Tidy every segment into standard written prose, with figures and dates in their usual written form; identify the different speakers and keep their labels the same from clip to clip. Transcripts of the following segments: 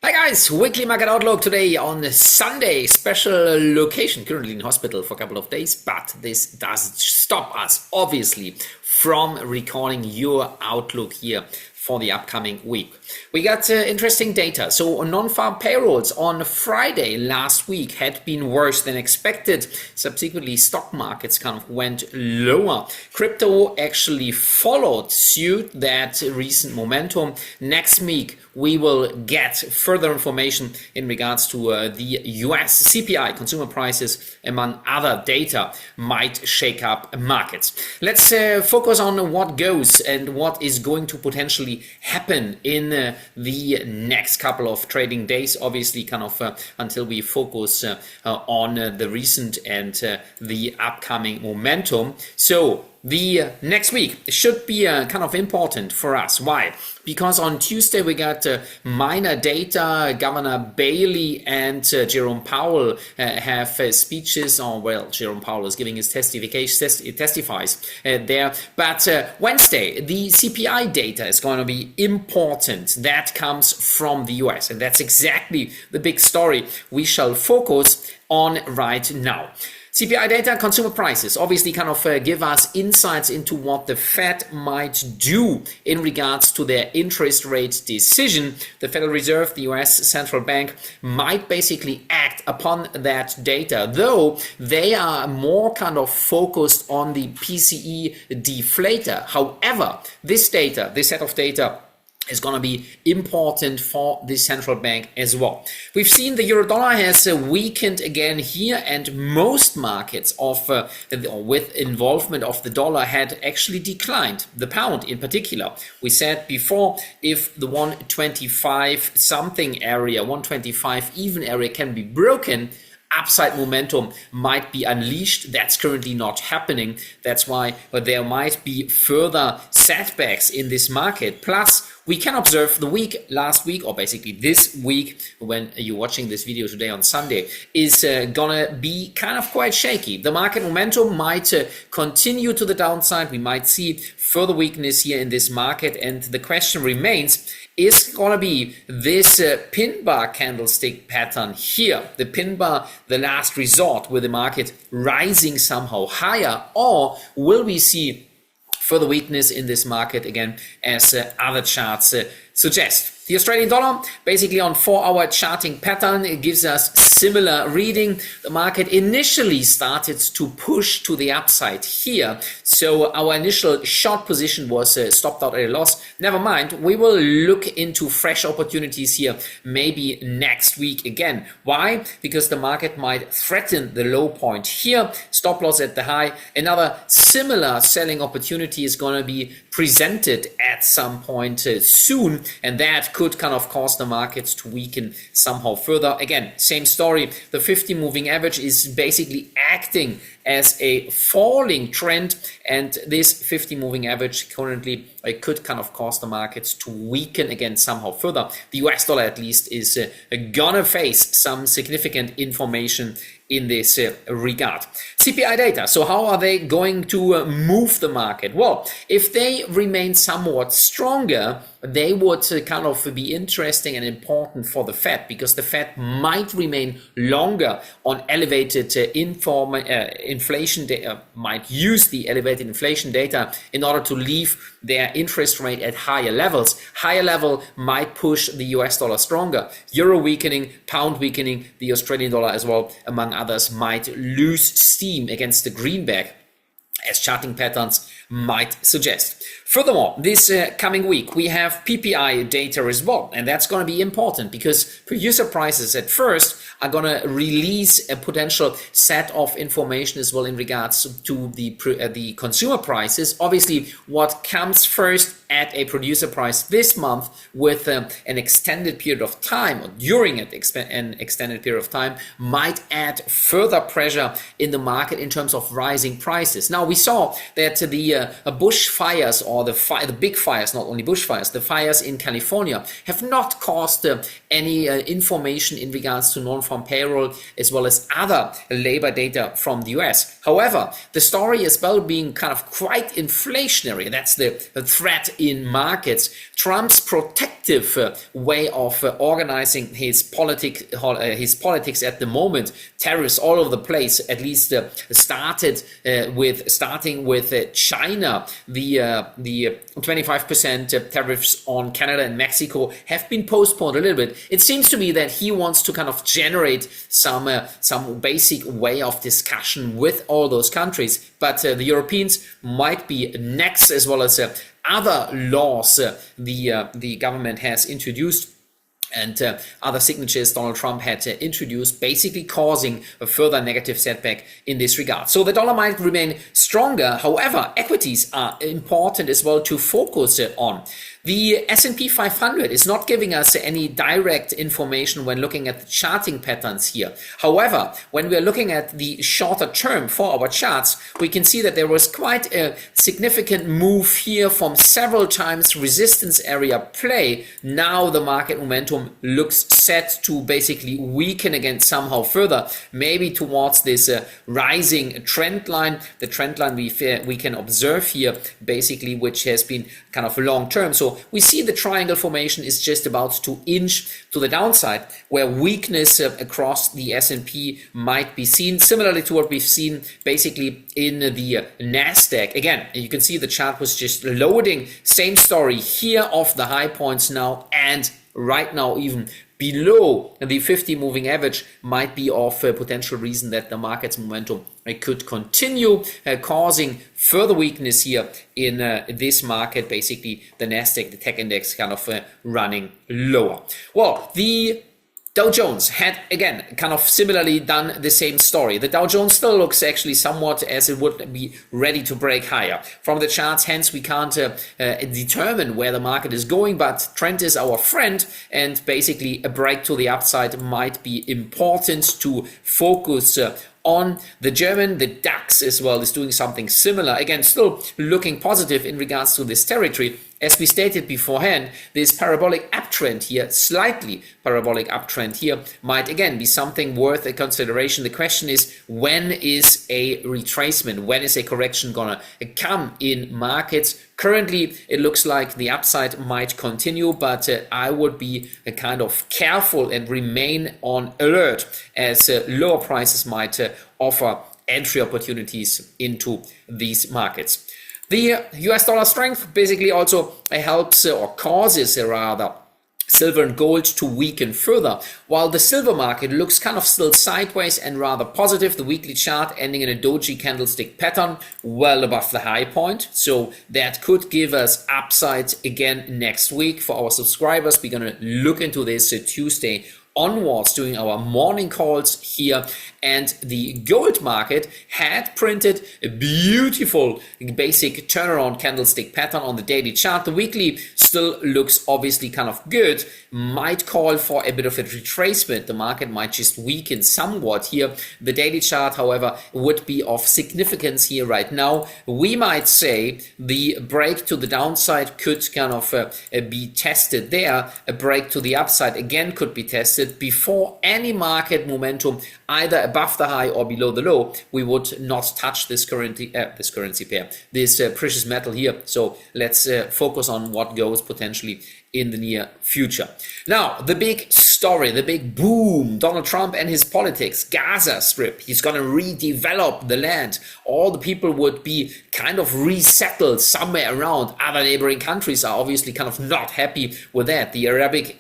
Speaker 1: Hi guys, weekly market outlook today on Sunday. Special location, currently in hospital for a couple of days, but this doesn't stop us, obviously, from recording your outlook here for the upcoming week. We got interesting data. So non-farm payrolls on Friday last week had been worse than expected. Subsequently, stock markets kind of went lower. Crypto actually followed suit that recent momentum. Next week, we will get further information in regards to the US CPI, consumer prices, among other data, might shake up markets. Let's focus on what goes and what is going to potentially happen in the next couple of trading days, obviously kind of until we focus on the recent and the upcoming momentum. So the next week should be kind of important for us. Why? Because on Tuesday we got minor data. Governor Bailey and Jerome Powell have speeches. Jerome Powell is giving his testifies there. But Wednesday, the CPI data is going to be important. That comes from the US, and that's exactly the big story we shall focus on right now. CPI data, consumer prices, obviously kind of give us insights into what the Fed might do in regards to their interest rate decision. The Federal Reserve, the US Central Bank, might basically act upon that data, though they are more kind of focused on the PCE deflator. However, this set of data is going to be important for the central bank as well. We've seen the euro dollar has weakened again here, and most markets with involvement of the dollar had actually declined. The pound in particular. We said before, if the 125 something area, 125 even area can be broken, upside momentum might be unleashed. That's currently not happening. That's why there might be further setbacks in this market. Plus, we can observe the last week, or basically this week, when you're watching this video today on Sunday, is gonna be kind of quite shaky. The market momentum might continue to the downside. We might see further weakness here in this market, and the question remains, is going to be this pin bar candlestick pattern here, the pin bar, the last resort, with the market rising somehow higher, or will we see further weakness in this market again, as other charts suggest? The Australian dollar, basically on 4-hour charting pattern, it gives us similar reading. The market initially started to push to the upside here. So our initial short position was stopped out at a loss. Never mind, we will look into fresh opportunities here maybe next week again. Why? Because the market might threaten the low point here. Stop loss at the high. Another similar selling opportunity is going to be presented at some point soon, and that could kind of cause the markets to weaken somehow further. Again, same story. The 50 moving average is basically acting as a falling trend, and this 50 moving average currently could kind of cause the markets to weaken again somehow further. The US dollar at least is gonna face some significant information in this regard. CPI data, so how are they going to move the market? Well, if they remain somewhat stronger, they would kind of be interesting and important for the Fed, because the Fed might remain longer on elevated inflation data, might use the elevated inflation data in order to leave their interest rate at higher levels. Higher level might push the US dollar stronger. Euro weakening, pound weakening, the Australian dollar as well, among others, might lose steam against the greenback, as charting patterns might suggest. Furthermore, this coming week, we have PPI data as well, and that's going to be important because producer prices at first are going to release a potential set of information as well in regards to the consumer prices. Obviously, what comes first at a producer price this month with an extended period of time, or during an extended period of time, might add further pressure in the market in terms of rising prices. Now, we saw that the bushfires, or the big fires, not only bushfires, the fires in California have not caused any information in regards to non-farm payroll as well as other labor data from the US. However, the story as well being kind of quite inflationary. That's the threat in markets. Trump's protective way of organizing his politics at the moment, tariffs all over the place, at least starting with China, the 25% tariffs on Canada and Mexico have been postponed a little bit. It seems to me that he wants to kind of generate some basic way of discussion with all those countries, but the Europeans might be next, as well as other laws the government has introduced and other signatures Donald Trump had introduced, basically causing a further negative setback in this regard. So the dollar might remain stronger. However, equities are important as well to focus on. The S&P 500 is not giving us any direct information when looking at the charting patterns here. However, when we are looking at the shorter term for our charts, we can see that there was quite a significant move here from several times resistance area play. Now the market momentum looks set to basically weaken again somehow further, maybe towards this rising trend line, the trend line we can observe here, basically, which has been kind of long term. So we see the triangle formation is just about to inch to the downside, where weakness across the S&P might be seen, similarly to what we've seen basically in the NASDAQ. Again, you can see the chart was just loading. Same story here off the high points now, and right now even below the 50 moving average might be of a potential reason that the market's momentum could continue, causing further weakness here in this market, basically the NASDAQ, the tech index, kind of running lower. Well, the Dow Jones had, again, kind of similarly done the same story. The Dow Jones still looks actually somewhat as it would be ready to break higher. From the charts, hence, we can't determine where the market is going, but trend is our friend, and basically a break to the upside might be important to focus on. The DAX as well is doing something similar. Again, still looking positive in regards to this territory. As we stated beforehand, this parabolic uptrend here, slightly parabolic uptrend here, might again be something worth a consideration. The question is, when is a retracement? When is a correction gonna come in markets? Currently, it looks like the upside might continue, but I would be kind of careful and remain on alert, as lower prices might offer entry opportunities into these markets. The US dollar strength basically also helps or causes rather silver and gold to weaken further. While the silver market looks kind of still sideways and rather positive, the weekly chart ending in a doji candlestick pattern well above the high point. So that could give us upside again next week. For our subscribers, we're going to look into this Tuesday onwards doing our morning calls here. And the gold market had printed a beautiful basic turnaround candlestick pattern on the daily chart. The weekly still looks obviously kind of good, might call for a bit of a retracement. The market might just weaken somewhat here. The daily chart, however, would be of significance here right now. We might say the break to the downside could kind of be tested there. A break to the upside again could be tested before any market momentum, either above the high or below the low. We would not touch this currency pair, this precious metal here. So let's focus on what goes potentially in the near future. Now, the big story, the big boom, Donald Trump and his politics, Gaza Strip, he's going to redevelop the land. All the people would be kind of resettled somewhere around. Other neighboring countries are obviously kind of not happy with that. The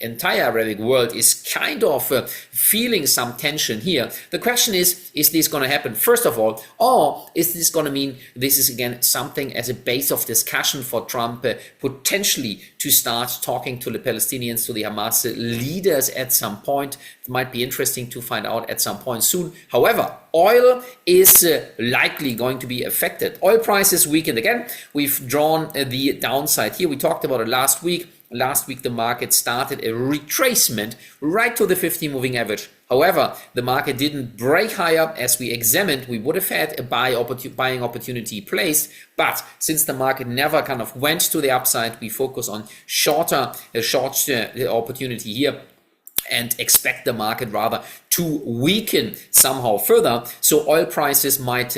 Speaker 1: entire Arabic world is kind of feeling some tension here. The question is this going to happen first of all, or is this going to mean this is again something as a base of discussion for Trump potentially to start talking to the Palestinians, to the Hamas leaders at some point? It might be interesting to find out at some point soon. However, oil is likely going to be affected. Oil prices weakened again. We've drawn the downside here. We talked about it last week. Last week, the market started a retracement right to the 50 moving average. However, the market didn't break higher. As we examined, we would have had a buying opportunity placed. But since the market never kind of went to the upside, we focus on short opportunity here. and expect the market rather to weaken somehow further. So oil prices might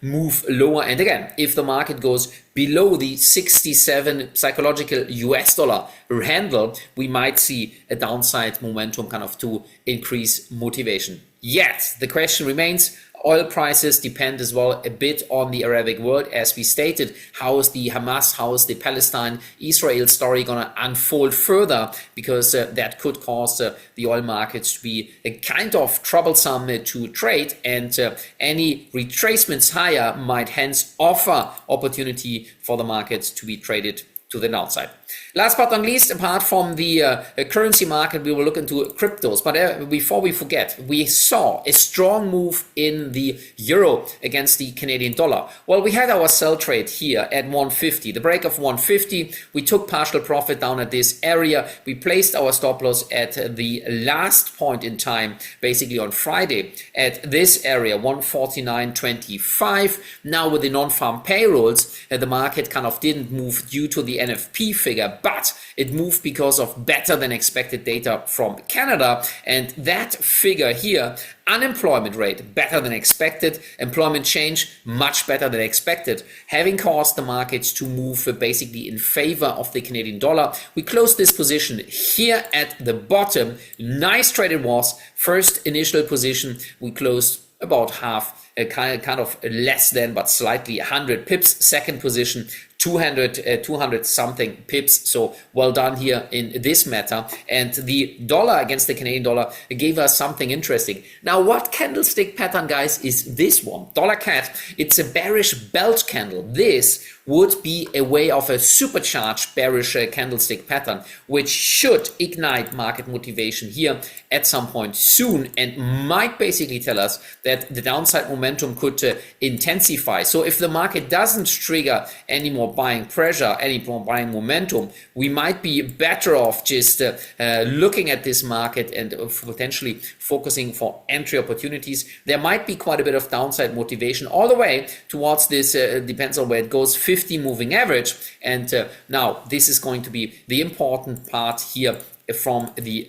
Speaker 1: move lower. And again, if the market goes below the 67 psychological US dollar handle, we might see a downside momentum to increase motivation. Yet the question remains, oil prices depend as well a bit on the Arabic world. As we stated, how is the Hamas, how is the Palestine-Israel story going to unfold further? Because that could cause the oil markets to be kind of troublesome to trade, and any retracements higher might hence offer opportunity for the markets to be traded to the downside. Last but not least, apart from the currency market, we will look into cryptos. But before we forget, we saw a strong move in the euro against the Canadian dollar. Well, we had our sell trade here at 150, the break of 150. We took partial profit down at this area. We placed our stop loss at the last point in time, basically on Friday, at this area, 149.25. Now with the non-farm payrolls, the market didn't move due to the NFP figure, but it moved because of better than expected data from Canada. And that figure here, unemployment rate better than expected, employment change much better than expected, having caused the markets to move basically in favor of the Canadian dollar. We closed this position here at the bottom. Nice trade it was. First initial position, we closed about half, kind of less than, but slightly 100 pips. Second position, 200 something pips. So well done here in this matter. And the dollar against the Canadian dollar gave us something interesting. Now, what candlestick pattern, guys, is this one? Dollar CAD, it's a bearish belt candle. This would be a way of a supercharged bearish candlestick pattern, which should ignite market motivation here at some point soon, and might basically tell us that the downside momentum could intensify. So if the market doesn't trigger any more buying pressure, any more buying momentum, we might be better off just looking at this market and potentially focusing for entry opportunities. There might be quite a bit of downside motivation all the way towards this, depends on where it goes, 50 moving average. And now this is going to be the important part here from the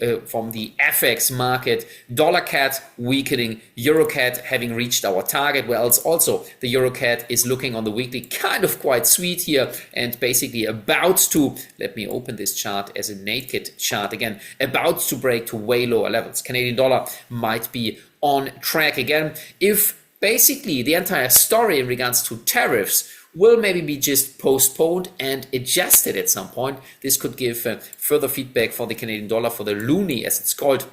Speaker 1: FX market. Dollar CAD weakening, EURCAD having reached our target, where else also the EURCAD is looking on the weekly kind of quite sweet here, and basically about to, let me open this chart as a naked chart again, about to break to way lower levels. Canadian dollar might be on track again if basically the entire story in regards to tariffs will maybe be just postponed and adjusted at some point. This could give further feedback for the Canadian dollar, for the loonie as it's called,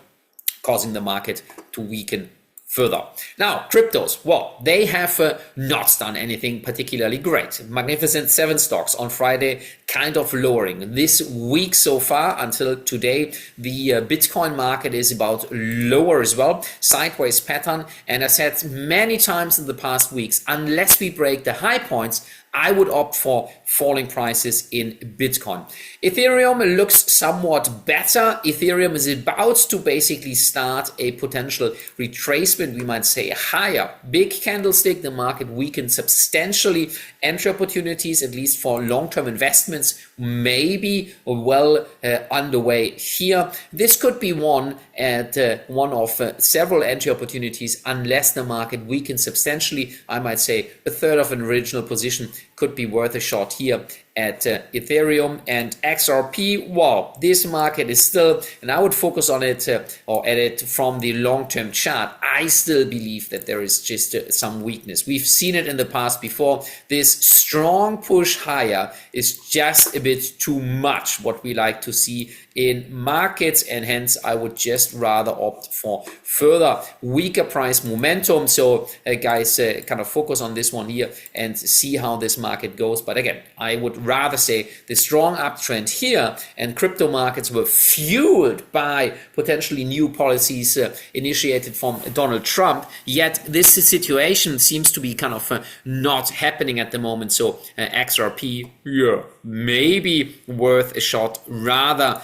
Speaker 1: causing the market to weaken further. Now, cryptos, well, they have not done anything particularly great. Magnificent 7 stocks on Friday, kind of lowering. This week so far until today, the Bitcoin market is about lower as well, sideways pattern. And I said many times in the past weeks, unless we break the high points, I would opt for falling prices in Bitcoin. Ethereum looks somewhat better. Ethereum is about to basically start a potential retracement, we might say higher. Big candlestick, the market weakened substantially. Entry opportunities, at least for long-term investments, maybe well underway here. This could be one of several entry opportunities unless the market weakens substantially. I might say a third of an original position could be worth a shot here at Ethereum. And XRP, wow, this market is still, and I would focus on it or at it from the long-term chart. I still believe that there is just some weakness. We've seen it in the past before. This strong push higher is just a bit too much what we like to see in markets, and hence I would just rather opt for further weaker price momentum. So guys, kind of focus on this one here and see how this market goes. But again, I would rather say the strong uptrend here, and crypto markets were fueled by potentially new policies initiated from Donald Trump, yet this situation seems to be kind of not happening at the moment. So XRP, yeah, maybe worth a shot rather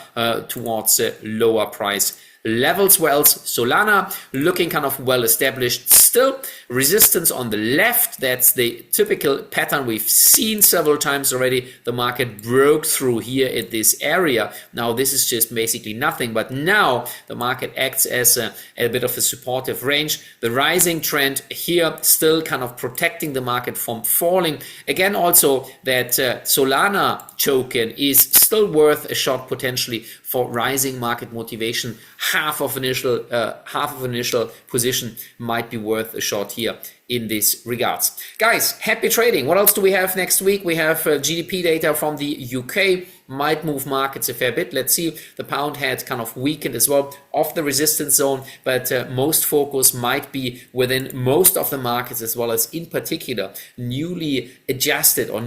Speaker 1: towards lower price levels, whereas Solana looking kind of well established still. Resistance on the left, that's the typical pattern we've seen several times already. The market broke through here at this area. Now this is just basically nothing, but now the market acts as a bit of a supportive range. The rising trend here still kind of protecting the market from falling. Again, also that Solana token is still worth a shot potentially for rising market motivation. Half of initial position might be worth a shot here in this regards. Guys, happy trading. What else do we have next week? We have GDP data from the UK, might move markets a fair bit. Let's see. The pound had kind of weakened as well off the resistance zone, but most focus might be within most of the markets, as well as in particular newly adjusted or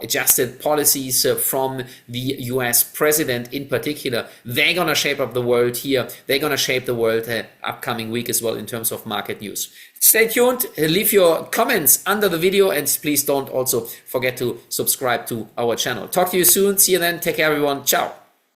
Speaker 1: adjusted policies from the US president in particular. They're gonna shape up the world here. They're gonna shape the world upcoming week as well in terms of market news. Stay tuned, leave your comments under the video, and please don't also forget to subscribe to our channel. Talk to you soon. See you then. Take care, everyone. Ciao.